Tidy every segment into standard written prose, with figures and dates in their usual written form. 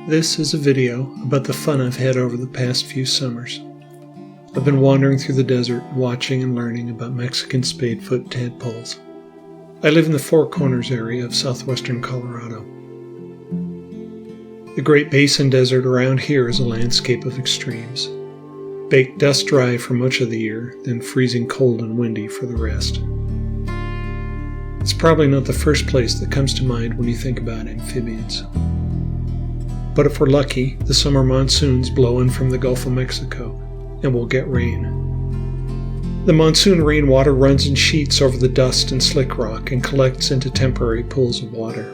This is a video about the fun I've had over the past few summers. I've been wandering through the desert, watching and learning about Mexican Spadefoot tadpoles. I live in the Four Corners area of southwestern Colorado. The Great Basin Desert around here is a landscape of extremes. Baked dust dry for much of the year, then freezing cold and windy for the rest. It's probably not the first place that comes to mind when you think about amphibians. But if we're lucky, the summer monsoons blow in from the Gulf of Mexico, and we'll get rain. The monsoon rainwater runs in sheets over the dust and slick rock and collects into temporary pools of water.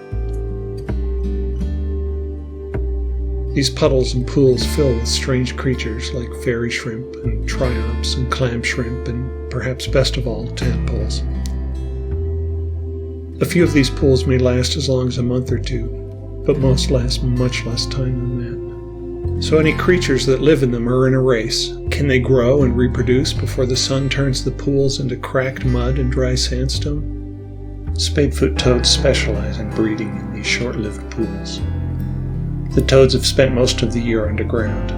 These puddles and pools fill with strange creatures like fairy shrimp and triumphs and clam shrimp and, perhaps best of all, tadpoles. A few of these pools may last as long as a month or two, but most last much less time than that. So any creatures that live in them are in a race. Can they grow and reproduce before the sun turns the pools into cracked mud and dry sandstone? Spadefoot toads specialize in breeding in these short-lived pools. The toads have spent most of the year underground.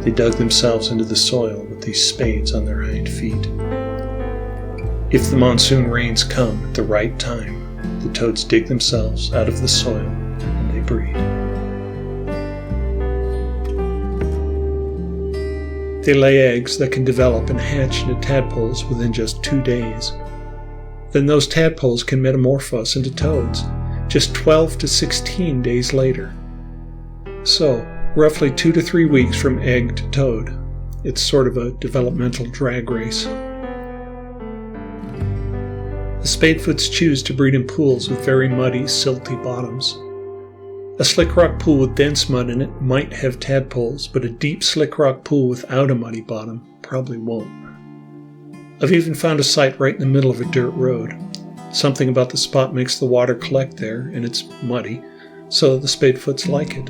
They dug themselves into the soil with these spades on their hind feet. If the monsoon rains come at the right time, the toads dig themselves out of the soil and they breed. They lay eggs that can develop and hatch into tadpoles within just 2 days. Then those tadpoles can metamorphose into toads just 12 to 16 days later. So, roughly 2 to 3 weeks from egg to toad. It's sort of a developmental drag race. The Spadefoots choose to breed in pools with very muddy, silty bottoms. A slick rock pool with dense mud in it might have tadpoles, but a deep slick rock pool without a muddy bottom probably won't. I've even found a site right in the middle of a dirt road. Something about the spot makes the water collect there, and it's muddy, so the Spadefoots like it.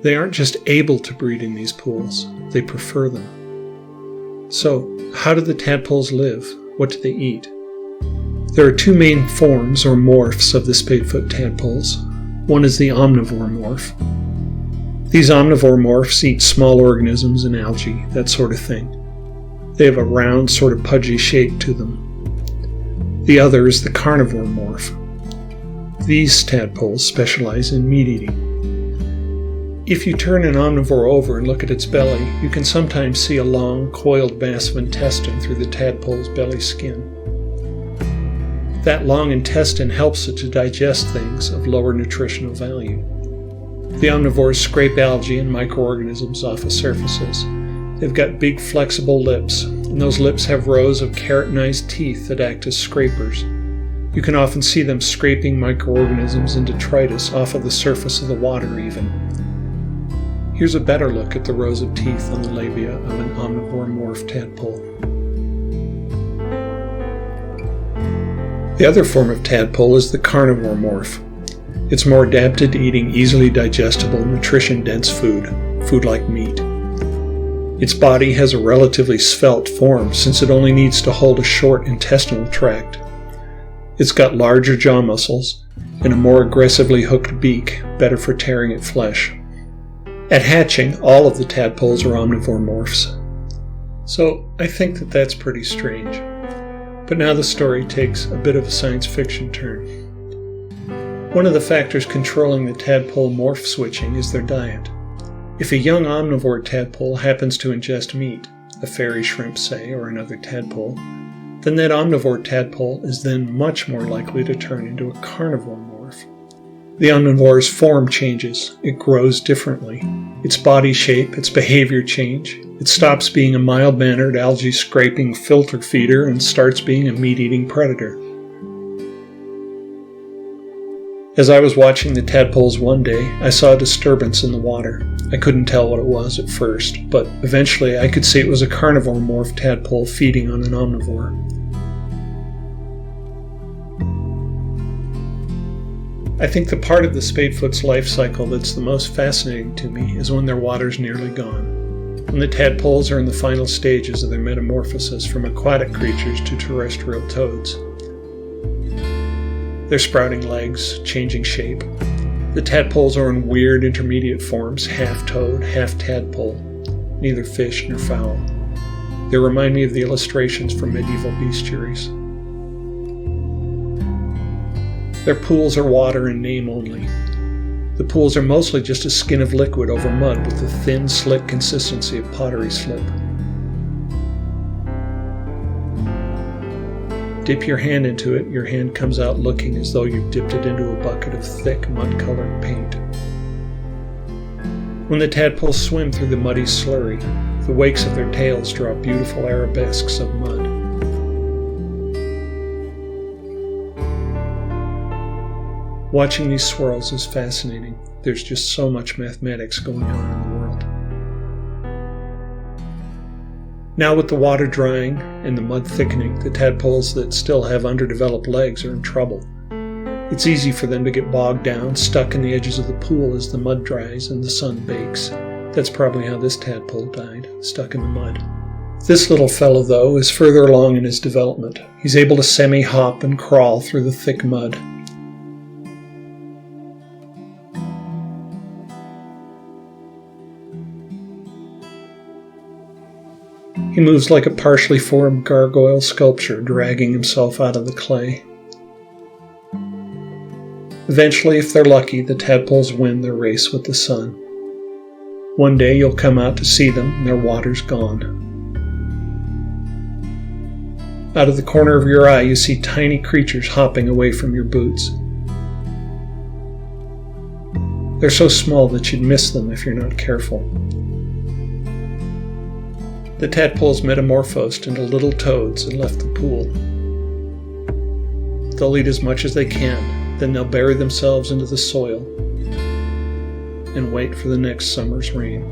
They aren't just able to breed in these pools, they prefer them. So, how do the tadpoles live? What do they eat? There are two main forms or morphs of the Spadefoot tadpoles. One is the omnivore morph. These omnivore morphs eat small organisms and algae, that sort of thing. They have a round, sort of pudgy shape to them. The other is the carnivore morph. These tadpoles specialize in meat eating. If you turn an omnivore over and look at its belly, you can sometimes see a long, coiled mass of intestine through the tadpole's belly skin. That long intestine helps it to digest things of lower nutritional value. The omnivores scrape algae and microorganisms off of surfaces. They've got big, flexible lips, and those lips have rows of keratinized teeth that act as scrapers. You can often see them scraping microorganisms and detritus off of the surface of the water even. Here's a better look at the rows of teeth on the labia of an omnivore morph tadpole. The other form of tadpole is the carnivore morph. It's more adapted to eating easily digestible, nutrition-dense food like meat. Its body has a relatively svelte form since it only needs to hold a short intestinal tract. It's got larger jaw muscles and a more aggressively hooked beak, better for tearing at flesh. At hatching, all of the tadpoles are omnivore morphs. So I think that that's pretty strange. But now the story takes a bit of a science fiction turn. One of the factors controlling the tadpole morph switching is their diet. If a young omnivore tadpole happens to ingest meat, a fairy shrimp say, or another tadpole, then that omnivore tadpole is then much more likely to turn into a carnivore morph. The omnivore's form changes. It grows differently. Its body shape, its behavior change. It stops being a mild-mannered, algae-scraping filter feeder and starts being a meat-eating predator. As I was watching the tadpoles one day, I saw a disturbance in the water. I couldn't tell what it was at first, but eventually I could see it was a carnivore morph tadpole feeding on an omnivore. I think the part of the Spadefoot's life cycle that's the most fascinating to me is when their water's nearly gone, when the tadpoles are in the final stages of their metamorphosis from aquatic creatures to terrestrial toads. They're sprouting legs, changing shape. The tadpoles are in weird intermediate forms, half toad, half tadpole, neither fish nor fowl. They remind me of the illustrations from medieval bestiaries. Their pools are water in name only. The pools are mostly just a skin of liquid over mud with the thin, slick consistency of pottery slip. Dip your hand into it, your hand comes out looking as though you've dipped it into a bucket of thick, mud-colored paint. When the tadpoles swim through the muddy slurry, the wakes of their tails draw beautiful arabesques of mud. Watching these swirls is fascinating. There's just so much mathematics going on in the world. Now with the water drying and the mud thickening, the tadpoles that still have underdeveloped legs are in trouble. It's easy for them to get bogged down, stuck in the edges of the pool as the mud dries and the sun bakes. That's probably how this tadpole died, stuck in the mud. This little fellow, though, is further along in his development. He's able to semi-hop and crawl through the thick mud. He moves like a partially formed gargoyle sculpture, dragging himself out of the clay. Eventually, if they're lucky, the tadpoles win their race with the sun. One day you'll come out to see them and their water's gone. Out of the corner of your eye, you see tiny creatures hopping away from your boots. They're so small that you'd miss them if you're not careful. The tadpoles metamorphosed into little toads and left the pool. They'll eat as much as they can, then they'll bury themselves into the soil and wait for the next summer's rain.